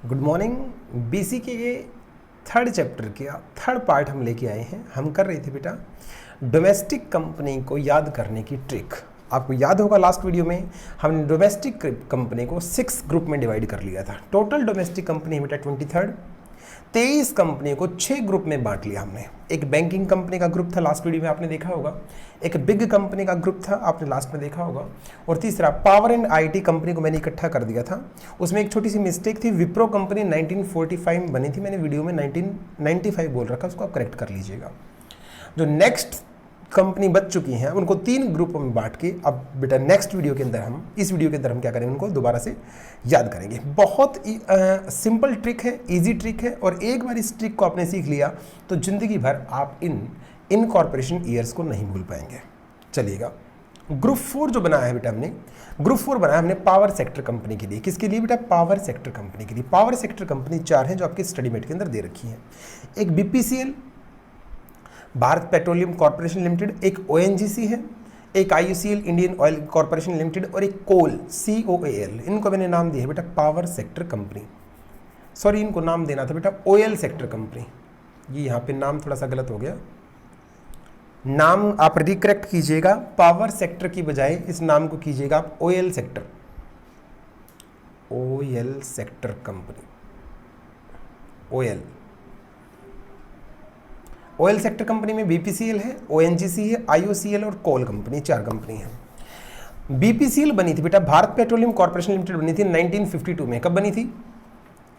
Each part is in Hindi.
Good morning. बीसी के ये थर्ड चैप्टर का थर्ड पार्ट हम लेके आए हैं। हम कर रहे थे बेटा डोमेस्टिक कंपनी को याद करने की ट्रिक। आपको याद होगा लास्ट वीडियो में हमने डोमेस्टिक कंपनी को 6 ग्रुप में डिवाइड कर लिया था। टोटल डोमेस्टिक कंपनी बेटा 23 कंपनी को 6 ग्रुप में बांट लिया हमने। एक बैंकिंग कंपनी का ग्रुप था, लास्ट वीडियो में आपने देखा होगा। एक बिग कंपनी का ग्रुप था, आपने लास्ट में देखा होगा। और तीसरा पावर एंड आईटी कंपनी को मैंने इकट्ठा कर दिया था। उसमें एक छोटी सी मिस्टेक थी, विप्रो कंपनी 1945 में बनी थी, मैंने वीडियो में 1995 बोल रखा, उसको आप करेक्ट कर लीजिएगा। जो नेक्स्ट कंपनी बच चुकी हैं उनको 3 ग्रुपों में बांट के अब बेटा नेक्स्ट वीडियो के अंदर इस वीडियो के अंदर हम क्या करेंगे, उनको दोबारा से याद करेंगे। बहुत सिंपल ट्रिक है, इजी ट्रिक है, और एक बार इस ट्रिक को आपने सीख लिया तो जिंदगी भर आप इन कॉर्पोरेशन ईयर्स को नहीं भूल पाएंगे। चलिएगा, ग्रुप 4 जो बनाया है बेटा हमने, ग्रुप 4 बनाया हमने पावर सेक्टर कंपनी के लिए। किसके लिए बेटा? पावर सेक्टर कंपनी के लिए। पावर सेक्टर कंपनी 4 हैं जो आपके स्टडी मेट के अंदर दे रखी है। एक BPCL Bharat petroleum corporation limited, एक ओएनजीसी है, एक IUCL Indian oil corporation limited, और एक कोल COAL। इनको मैंने नाम दिया है बेटा पावर सेक्टर कंपनी। सॉरी, इनको नाम देना था बेटा ऑयल सेक्टर कंपनी। ये यहाँ पे नाम थोड़ा सा गलत हो गया, नाम आप रिकरेक्ट कीजिएगा। पावर सेक्टर की बजाय इस नाम को कीजिएगा आप oil sector company. Oil sector company में बीपीसीएल है, ओएनजीसी है, आईओसीएल और कोल कंपनी, 4 कंपनी है। बीपीसीएल बनी थी बेटा भारत पेट्रोलियम कॉर्पोरेशन लिमिटेड, बनी थी 1952 में। कब बनी थी?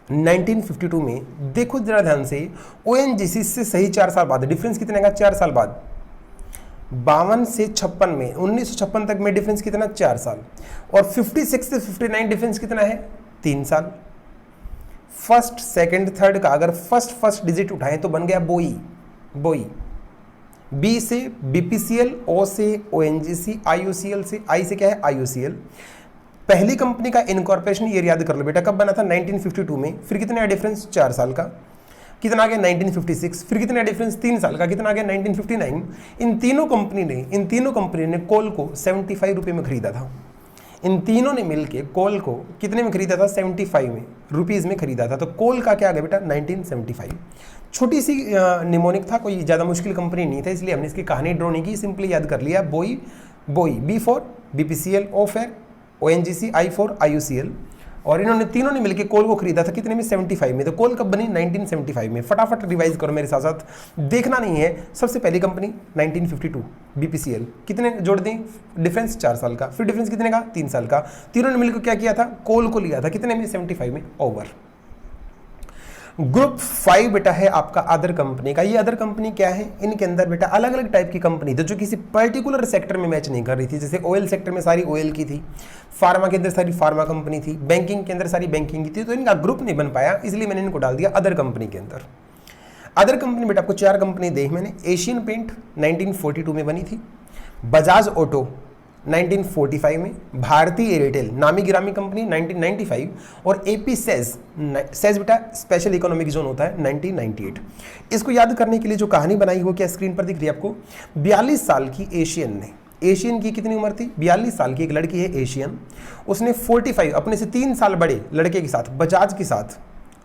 1952 में। देखो जरा ध्यान से, ओएनजीसी से सही 4 साल बाद। डिफरेंस कितने का? 4 साल बाद। 52 से 56 में, 1956 तक में डिफरेंस कितना? 4 साल। और 56 से 59 डिफरेंस कितना है? 3 साल। फर्स्ट सेकंड थर्ड का अगर फर्स्ट डिजिट उठाएं तो बन गया बोई। बी से बीपीसीएल, ओ से ओएनजीसी, आईयूसीएल से, आई से क्या है? आईयूसीएल। पहली कंपनी का इनकॉर्पोरेशन ईयर याद कर लो बेटा, कब बना था? 1952 में। फिर कितना डिफरेंस? 4 साल का। कितना आ गया? 1956। फिर कितना डिफरेंस? 3 साल का। कितना आ गया? 1959। इन तीनों कंपनी ने कोल को 75 रुपये में खरीदा था। इन तीनों ने मिलके कोल को कितने में खरीदा था? 75 में रुपीज़ में खरीदा था। तो कोल का क्या आ गया बेटा? 1975। छोटी सी निमोनिक था, कोई ज़्यादा मुश्किल कंपनी नहीं था, इसलिए हमने इसकी कहानी ड्रॉ नहीं की, सिंपली याद कर लिया। बोई, B for BPCL, O for ONGC, I for IUCL. और इन्होंने तीनों ने मिलकर कोल को खरीदा था कितने में? 75 में। तो कोल कब बनी? 1975 में। फटाफट रिवाइज करो मेरे साथ साथ, देखना नहीं है। सबसे पहली कंपनी 1952 बीपीसीएल, कितने जोड़ दें? डिफरेंस 4 साल का। फिर डिफरेंस कितने का? 3 साल का। तीनों ने मिलकर क्या किया था? कोल को लिया था कितने में? 75 में। ओवर। ग्रुप 5 बेटा है आपका अदर कंपनी का। ये अदर कंपनी क्या है? इनके अंदर बेटा अलग अलग टाइप की कंपनी थी जो किसी पर्टिकुलर सेक्टर में मैच नहीं कर रही थी। जैसे ऑयल सेक्टर में सारी ऑयल की थी, फार्मा के अंदर सारी फार्मा कंपनी थी, बैंकिंग के अंदर सारी बैंकिंग की थी। तो इनका ग्रुप नहीं बन पाया, इसलिए मैंने इनको डाल दिया अदर कंपनी के अंदर। अदर कंपनी बेटा आपको 4 कंपनी दी मैंने। एशियन पेंट 1942 में बनी थी, बजाज ऑटो 1945 में, भारतीय एयरटेल नामी गिरामी कंपनी 1995, और एपी सेज बेटा स्पेशल इकोनॉमिक जोन होता है 1998। इसको याद करने के लिए जो कहानी बनाई हो, क्या स्क्रीन पर दिख रही है आपको? 42 साल की एशियन की कितनी उम्र थी? 42 साल की एक लड़की है एशियन। उसने 45 अपने से 3 साल बड़े लड़के के साथ, बजाज के साथ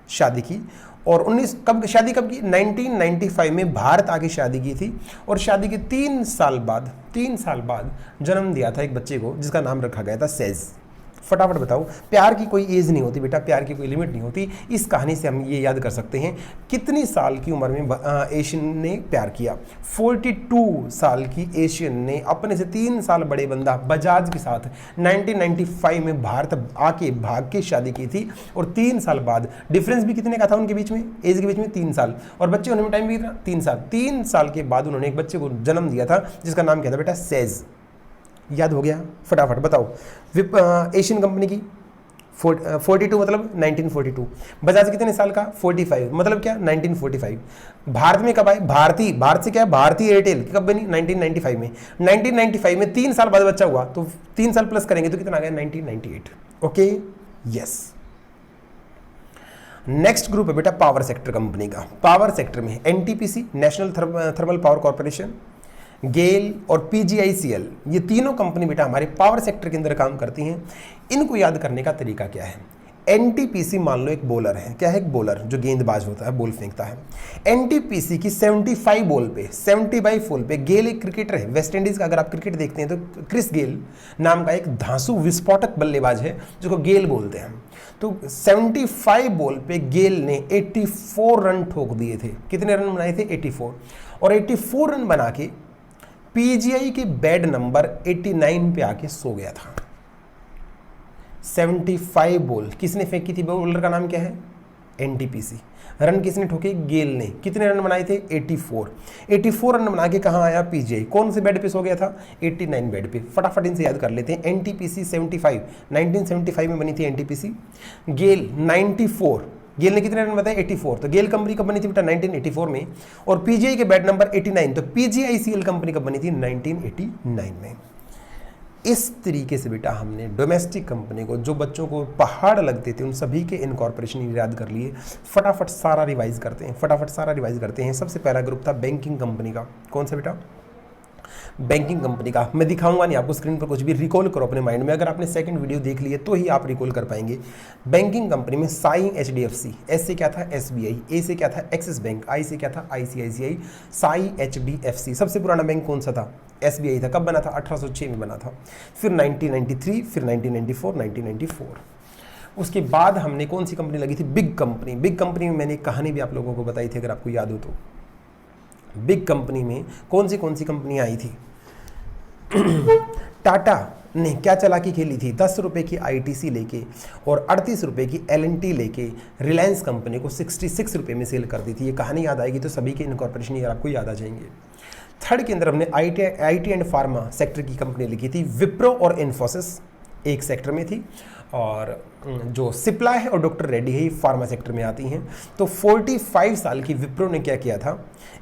शादी की। और कब शादी की? 1995 में भारत आके शादी की थी। और शादी के 3 साल बाद जन्म दिया था एक बच्चे को, जिसका नाम रखा गया था सेज। फटाफट बताओ, प्यार की कोई एज नहीं होती बेटा, प्यार की कोई लिमिट नहीं होती। इस कहानी से हम ये याद कर सकते हैं कितनी साल की उम्र में एशियन ने प्यार किया। 42 साल की एशियन ने अपने से 3 साल बड़े बंदा बजाज के साथ 1995 में भारत आके भाग के शादी की थी। और 3 साल बाद डिफरेंस भी कितने का था उनके बीच में? एज के बीच में 3 साल, और बच्चे होने में टाइम भी कितना? 3 साल। 3 साल के बाद उन्होंने एक बच्चे को जन्म दिया था जिसका नाम क्या था बेटा? सेज। याद हो गया? फटाफट बताओ। एशियन कंपनी की 42 मतलब 1942। बजाज कितने साल का? 45 मतलब क्या? 1945। भारत में कब आए? भारत से क्या है? भारतीय एयरटेल कब बनी? 1995 में। 1995 में 3 साल बाद बच्चा हुआ, तो 3 साल प्लस करेंगे तो कितना आ गया? 1998। Okay, yes. नेक्स्ट ग्रुप है बेटा पावर सेक्टर कंपनी का। पावर सेक्टर में NTPC national thermal power corporation, GAIL और पीजीआईसीएल, ये तीनों कंपनी बेटा हमारे पावर सेक्टर के अंदर काम करती हैं। इनको याद करने का तरीका क्या है? एनटीपीसी मान लो एक बॉलर है, क्या है, एक बॉलर जो गेंदबाज होता है, बॉल फेंकता है। एनटीपीसी की 75 बॉल पे 75 बॉल पे गेल एक क्रिकेटर है वेस्ट इंडीज का, अगर आप क्रिकेट देखते हैं तो क्रिस गेल नाम का एक धांसू विस्फोटक बल्लेबाज है जिसको गेल बोलते हैं। तो 75 बॉल पे गेल ने 84 रन ठोक दिए थे। कितने रन बनाए थे? 84। और 84 रन बना के पीजीआई के बैड नंबर 89 पे आके सो गया था। 75 बॉल किसने फेंकी थी? बॉलर का नाम क्या है? एनटीपीसी। रन किसने ठोके? गेल ने। कितने रन बनाए थे? 84। 84 रन बना के कहाँ आया? पीजीआई। कौन से बेड पे सो गया था? 89 बेड पे। फटाफट इनसे याद कर लेते हैं। एनटीपीसी 75, 1975 में बनी थी एनटीपीसी। गेल 94, गेल ने कितने रन बताए? 84। तो गेल कंपनी कब बनी थी बेटा? 1984 में। और पीजीआई के बैट नंबर 89, तो पीजीआईसीएल कंपनी कब बनी थी? 1989 में। इस तरीके से बेटा हमने डोमेस्टिक कंपनी को, जो बच्चों को पहाड़ लगते थे, उन सभी के इनकॉर्पोरेशन याद कर लिए। फटाफट सारा रिवाइज करते हैं। सबसे पहला ग्रुप था बैंकिंग कंपनी का। कौन सा बेटा? बैंकिंग कंपनी का। मैं दिखाऊंगा नहीं आपको स्क्रीन पर, कुछ भी रिकॉल करो अपने माइंड में। अगर आपने सेकंड वीडियो देख ली है तो ही आप रिकॉल कर पाएंगे। बैंकिंग कंपनी में साई एचडीएफसी, एस से क्या था? एसबीआई, ए से क्या था? एक्सिस बैंक, आई से क्या था? ICICI, Sai HDFC. सबसे पुराना बैंक कौन सा था? एसबीआई था। कब बना था? 1806 में बना था। फिर 1993, फिर 1994, 1994। उसके बाद हमने कौन सी कंपनी लगी थी? Big company. बिग कंपनी में मैंने एक कहानी भी आप लोगों को बताई थी, अगर आपको याद हो तो। बिग कंपनी में कौन सी कंपनियां आई थी? टाटा ने क्या चालाकी खेली थी? 10 रुपए की आईटीसी लेके और 38 रुपए की एलएनटी लेके रिलायंस कंपनी को 66 रुपए में सेल कर दी थी। ये कहानी याद आएगी तो सभी के इनकॉर्पोरेशन ईयर आपको याद आ जाएंगे। थर्ड के अंदर हमने आईटी एंड फार्मा सेक्टर की कंपनी लिखी थी। विप्रो और इन्फोसिस एक सेक्टर में थी, और जो सिप्ला है और डॉक्टर रेड्डी है ये फार्मा सेक्टर में आती हैं। तो 45 साल की विप्रो ने क्या किया था?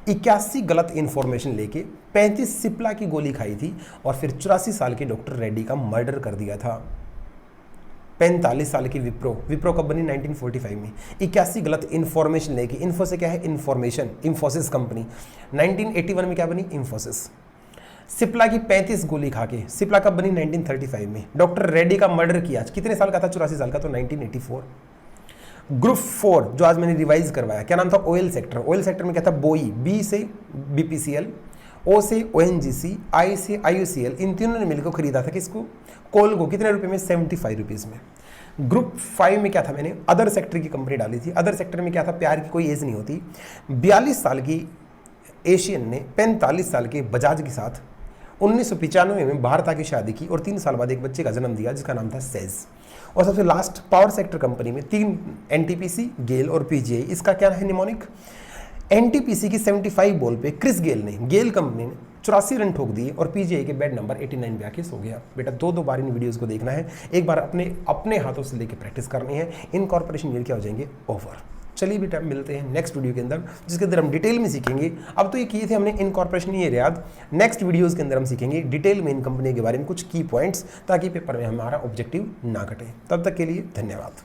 81 गलत इन्फॉर्मेशन लेके 35 सिप्ला की गोली खाई थी, और फिर 84 साल के डॉक्टर रेड्डी का मर्डर कर दिया था। 45 साल की विप्रो कब बनी? 1945 में। 81 गलत इन्फॉर्मेशन लेके, इन्फो से क्या है? Information, Infosys company. 1981 में क्या बनी? इन्फोसिस। सिप्ला की 35 गोली खा के, सिप्ला कब बनी? 1935 में। डॉक्टर रेड्डी का मर्डर किया, कितने साल का था? 84 साल का, तो 1984। ग्रुप 4 जो आज मैंने रिवाइज करवाया, क्या नाम था? Oil sector. ऑयल सेक्टर में क्या था? बोई, बी से बीपीसीएल, ओ से ओएनजीसी, आई से आईओसीएल। इन तीनों ने मिलकर खरीदा था किसको? कोल को। कितने रुपए में? 75 रुपीज़ में। ग्रुप 5 में क्या था? मैंने अदर सेक्टर की कंपनी डाली थी। अदर सेक्टर में क्या था? प्यार की कोई एज नहीं होती। 42 साल की एशियन ने 45 साल के बजाज के साथ 1995 में बाहर आके शादी की और 3 साल बाद एक बच्चे का जन्म दिया जिसका नाम था सेज। और सबसे लास्ट पावर सेक्टर कंपनी में 3, एनटीपीसी, गेल और पीजीआई। इसका क्या है निमोनिक? एनटीपीसी की 75 बॉल पे क्रिस गेल ने, गेल कंपनी ने 84 रन ठोक दिए, और पीजीआई के बैड नंबर 89 पे आके सो गया। बेटा दो बार इन वीडियोस को देखना है, एक बार अपने हाथों से लेके प्रैक्टिस करनी है। इनकॉर्पोरेशन ईयर क्या हो जाएंगे? ओवर। चलिए बेटा मिलते हैं नेक्स्ट वीडियो के अंदर, जिसके अंदर हम डिटेल में सीखेंगे। अब तो ये किए थे हमने इनकॉर्पोरेशन ईयर याद, नेक्स्ट वीडियोस के अंदर हम सीखेंगे डिटेल में इन कंपनी के बारे में कुछ की पॉइंट्स, ताकि पेपर में हमारा ऑब्जेक्टिव ना कटे। तब तक के लिए धन्यवाद।